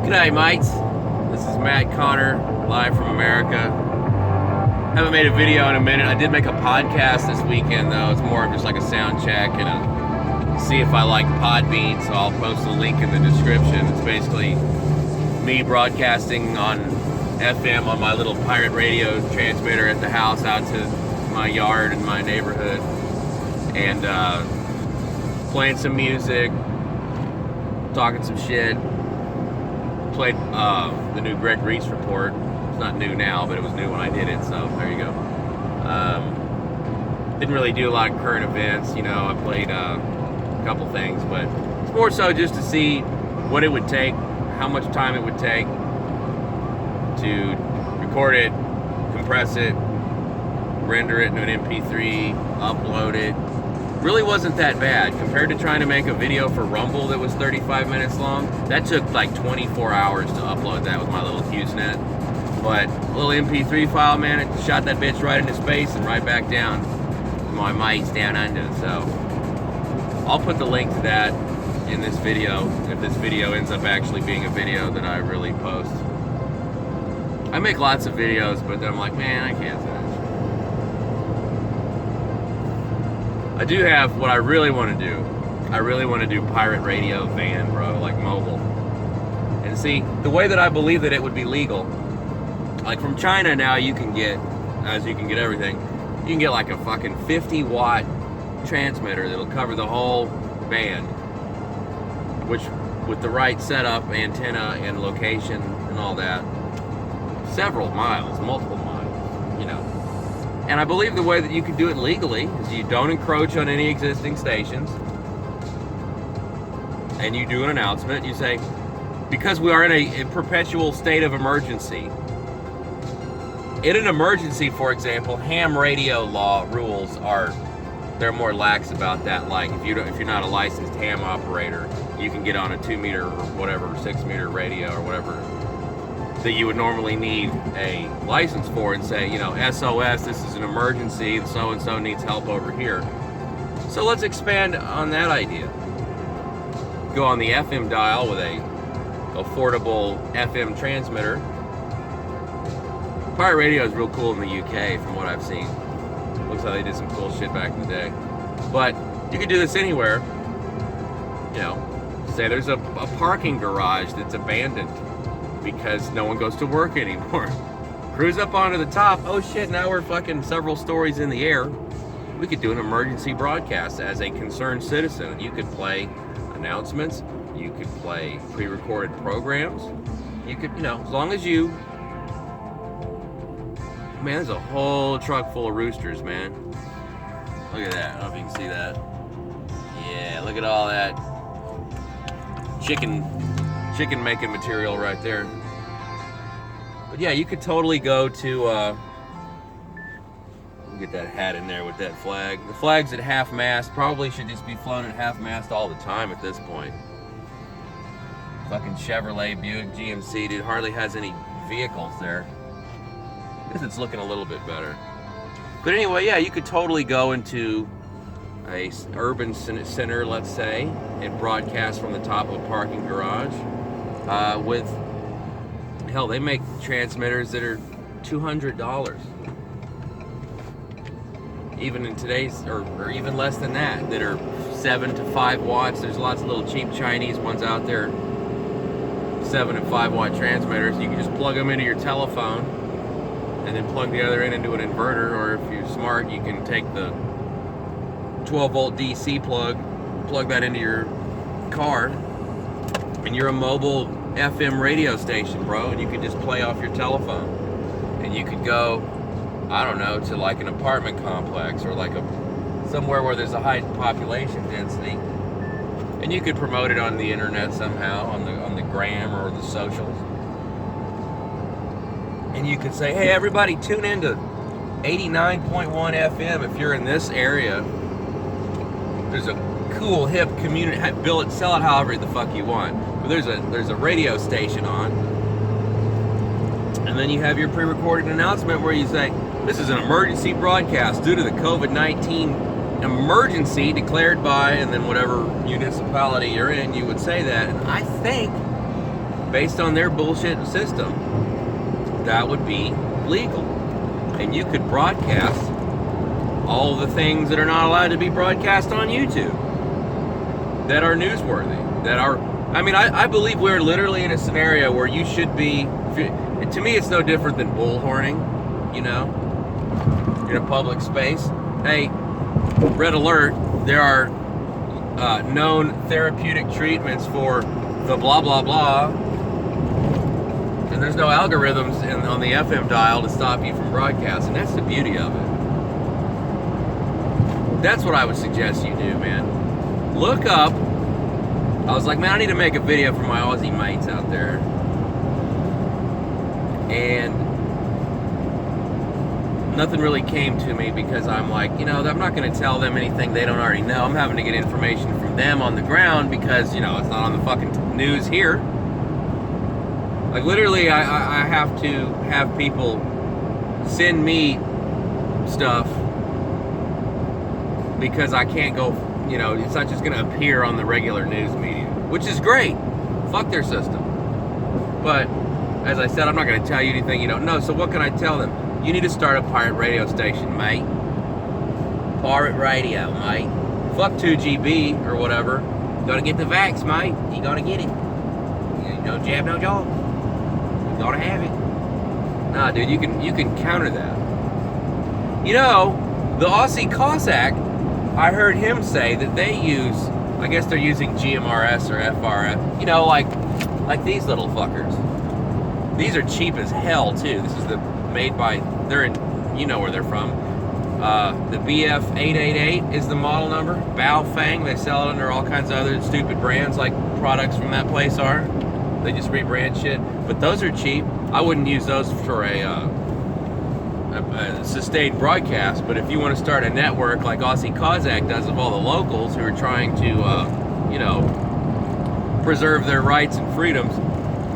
G'day mates, this is Matt Connor, live from America. Haven't made a video in a minute. I did make a podcast this weekend though. It's more of just like a sound check and a see if I like Podbean, so I'll post a link in the description. It's basically me broadcasting on FM on my little pirate radio transmitter at the house out to my yard and my neighborhood, and playing some music, talking some shit. Played the new Greg Reese report. It's not new now, but it was new when I did it, so there you go. Didn't really do a lot of current events, you know. I played a couple things, but it's more so just to see what it would take, how much time it would take to record it, compress it, render it into an MP3, upload it. Really wasn't that bad compared to trying to make a video for Rumble that was 35 minutes long. That took like 24 hours to upload that with my little HughesNet. But a little MP3 file, man, it shot that bitch right into space and right back down to my mates down under. So I'll put the link to that in this video if this video ends up actually being a video that I really post. I make lots of videos, but then I'm like, man, I can't finish. I do have what I really want to do. I really want to do pirate radio van, bro, like mobile. And see, the way that I believe that it would be legal, like from China now you can get, as you can get everything, you can get like a fucking 50-watt transmitter that'll cover the whole band, which with the right setup, antenna, and location and all that, several miles, multiple miles, you know. And I believe the way that you can do it legally is you don't encroach on any existing stations, and you do an announcement. You say, because we are in a perpetual state of emergency. In an emergency, for example, ham radio law rules they're more lax about that. Like if you're not a licensed ham operator, you can get on a 2-meter or whatever, 6-meter radio or whatever that you would normally need a license for, and say, you know, SOS, this is an emergency, so-and-so needs help over here. So let's expand on that idea. Go on the FM dial with a affordable FM transmitter. Pirate radio is real cool in the UK from what I've seen. Looks like they did some cool shit back in the day. But you can do this anywhere. You know, say there's a parking garage that's abandoned because no one goes to work anymore. Cruise up onto the top. Oh shit, now we're fucking several stories in the air. We could do an emergency broadcast as a concerned citizen. You could play announcements. You could play pre-recorded programs. You could, you know, as long as you... Man, there's a whole truck full of roosters, man. Look at that. I don't know if you can see that. Yeah, look at all that chicken making material right there. But yeah, you could totally go to get that hat in there with that flag. The flag's at half mast. Probably should just be flown at half mast all the time at this point. Fucking Chevrolet, Buick, GMC, dude, hardly has any vehicles there. I guess it's looking a little bit better. But anyway, yeah, you could totally go into a urban center, let's say, and broadcast from the top of a parking garage. With, hell, they make transmitters that are $200. Even in today's, or even less than that are 7 to 5 watts. There's lots of little cheap Chinese ones out there, 7 and 5 watt transmitters. You can just plug them into your telephone and then plug the other end into an inverter, or if you're smart, you can take the 12 volt DC plug that into your car, and you're a mobile FM radio station, bro, and you can just play off your telephone. And you could go, I don't know, to like an apartment complex or like somewhere where there's a high population density, and you could promote it on the internet somehow, on the gram or the socials. And you could say, hey, everybody, tune in to 89.1 FM if you're in this area. There's a cool, hip community, sell it however the fuck you want. But there's a radio station on. And then you have your pre-recorded announcement where you say, this is an emergency broadcast due to the COVID-19 emergency declared by, and then whatever municipality you're in, you would say that. And I think based on their bullshit system, that would be legal. And you could broadcast all the things that are not allowed to be broadcast on YouTube, that are newsworthy, that are, I mean, I believe we're literally in a scenario where you should be, to me it's no different than bullhorning, you know, in a public space. Hey, red alert, there are known therapeutic treatments for the blah blah blah, and there's no algorithms on the FM dial to stop you from broadcasting. That's the beauty of it. That's what I would suggest you do, man. Look up, I was like, man, I need to make a video for my Aussie mates out there, and nothing really came to me because I'm like, you know, I'm not going to tell them anything they don't already know. I'm having to get information from them on the ground because, you know, it's not on the fucking news here. Like, literally, I have to have people send me stuff because I can't go, you know, it's not just going to appear on the regular news media, which is great. Fuck their system. But, as I said, I'm not going to tell you anything you don't know, so what can I tell them? You need to start a pirate radio station, mate. Pirate radio, mate. Fuck 2GB or whatever. You gotta get the vax, mate. You gotta get it. No jab, no jaw. You gotta have it. Nah, dude, you can counter that. You know, the Aussie Cossack, I heard him say that they use, I guess they're using GMRS or FRF. You know, like these little fuckers. These are cheap as hell too. This is the made by, they're in, you know where they're from. The BF888 is the model number. Baofeng, they sell it under all kinds of other stupid brands like products from that place are. They just rebrand shit. But those are cheap. I wouldn't use those for a sustained broadcast, but if you want to start a network like Aussie Cossack does of all the locals who are trying to, you know, preserve their rights and freedoms,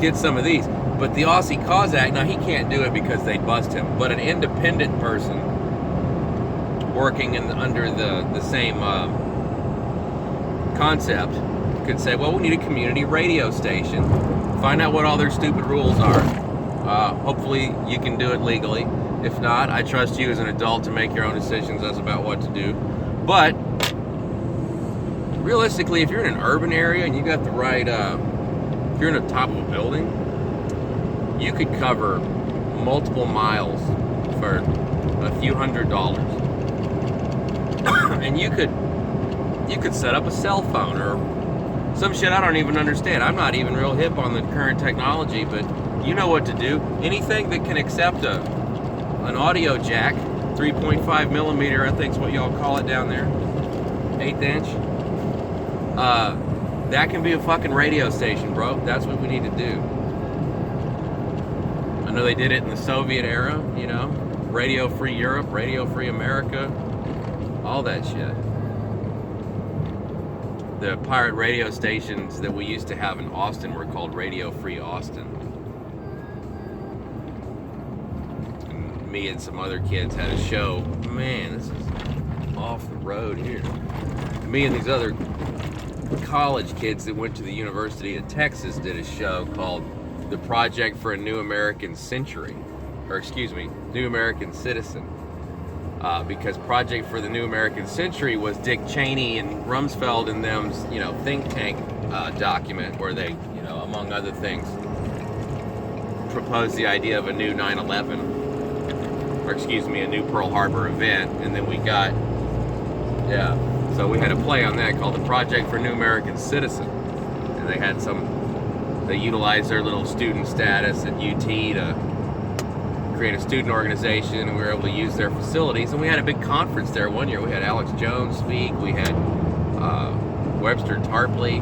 get some of these. But the Aussie Cossack, now he can't do it because they'd bust him, but an independent person working under the same concept could say, well, we need a community radio station. Find out what all their stupid rules are. Hopefully you can do it legally. If not, I trust you as an adult to make your own decisions as about what to do. But realistically, if you're in an urban area and you got the right, if you're in the top of a building, you could cover multiple miles for a few $100s. And you could set up a cell phone or some shit I don't even understand. I'm not even real hip on the current technology, but you know what to do. Anything that can accept an audio jack, 3.5 millimeter, I think is what y'all call it down there, 1/8 inch. That can be a fucking radio station, bro. That's what we need to do. I know they did it in the Soviet era, you know, Radio Free Europe, Radio Free America, all that shit. The pirate radio stations that we used to have in Austin were called Radio Free Austin. And me and some other kids had a show. Man, this is off the road here. Me and these other college kids that went to the University of Texas did a show called The Project for a New American Century, or excuse me, New American Citizen. Because Project for the New American Century was Dick Cheney and Rumsfeld and them's, you know, think tank document where they, you know, among other things, proposed the idea of a new 9/11, or excuse me, a new Pearl Harbor event, and then we got, yeah, so we had a play on that called The Project for New American Citizen, and they utilized their little student status at UT to create a student organization, and we were able to use their facilities, and we had a big conference there one year. We had Alex Jones speak, we had Webster Tarpley,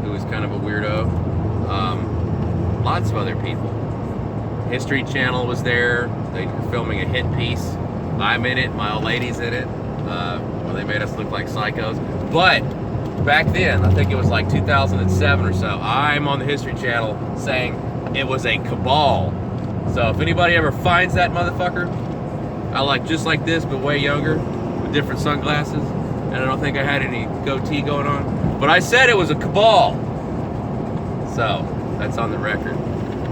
who was kind of a weirdo, lots of other people. History Channel was there. They were filming a hit piece. I'm in it, my old lady's in it, where they made us look like psychos. But back then, I think it was like 2007 or so, I'm on the History Channel saying it was a cabal. So if anybody ever finds that motherfucker, I like just like this, but way younger, with different sunglasses, and I don't think I had any goatee going on. But I said it was a cabal. So That's on the record.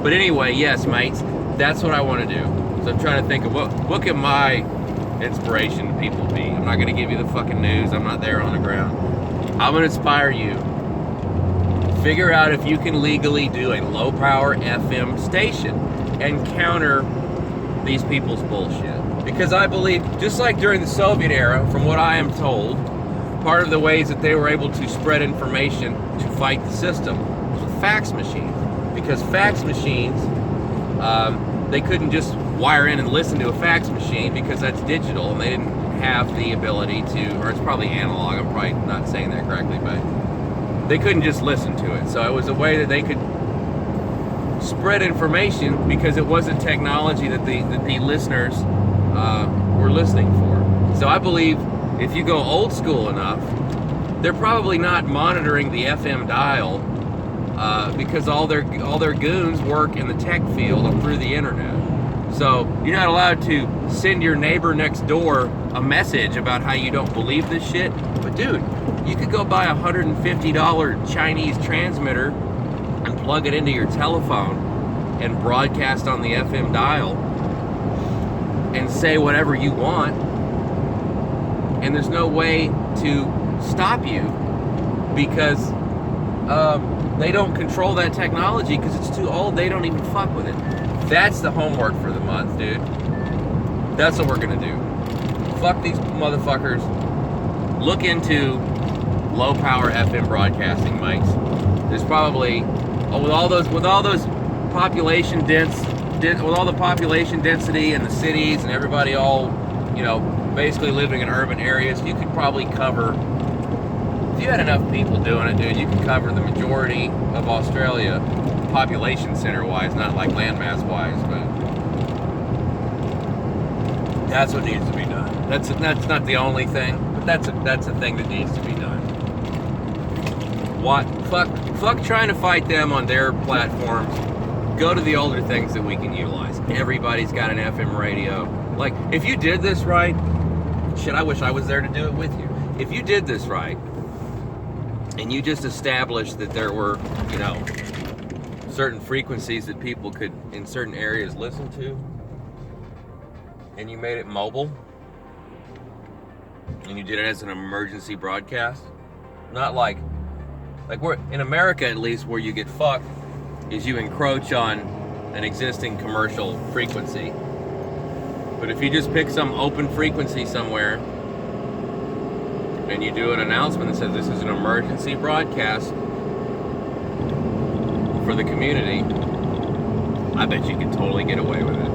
But anyway, yes, mates, that's what I want to do. So I'm trying to think of what can my inspiration to people be. I'm not going to give you the fucking news. I'm not there on the ground. I'm going to inspire you. Figure out if you can legally do a low power FM station and counter these people's bullshit. Because I believe, just like during the Soviet era, from what I am told, part of the ways that they were able to spread information to fight the system was with fax machines. Because fax machines, they couldn't just wire in and listen to a fax machine because that's digital, and they didn't have the ability to, or it's probably analog, I'm probably not saying that correctly, but they couldn't just listen to it. So it was a way that they could spread information because it wasn't technology that the listeners were listening for. So I believe if you go old school enough, they're probably not monitoring the FM dial because all their goons work in the tech field or through the internet. So you're not allowed to send your neighbor next door a message about how you don't believe this shit. But dude, you could go buy a $150 Chinese transmitter and plug it into your telephone and broadcast on the FM dial and say whatever you want, and there's no way to stop you because they don't control that technology because it's too old. They don't even fuck with it. That's the homework for the month, dude. That's what we're gonna do. Fuck these motherfuckers. Look into low power FM broadcasting mics. There's probably with all those population with all the population density in the cities and everybody all, basically living in urban areas, you could probably cover, if you had enough people doing it, dude, you could cover the majority of Australia, population center wise, not like landmass wise, but that's what needs to be done. That's not the only thing, but that's a thing that needs to be done. Fuck trying to fight them on their platforms. Go to the older things that we can utilize. Everybody's got an FM radio. Like, if you did this right, shit, I wish I was there to do it with you. If you did this right, and you just established that there were, certain frequencies that people could, in certain areas, listen to, and you made it mobile, and you did it as an emergency broadcast, not like we're in America, at least, where you get fucked is you encroach on an existing commercial frequency. But if you just pick some open frequency somewhere and you do an announcement that says this is an emergency broadcast for the community, I bet you could totally get away with it.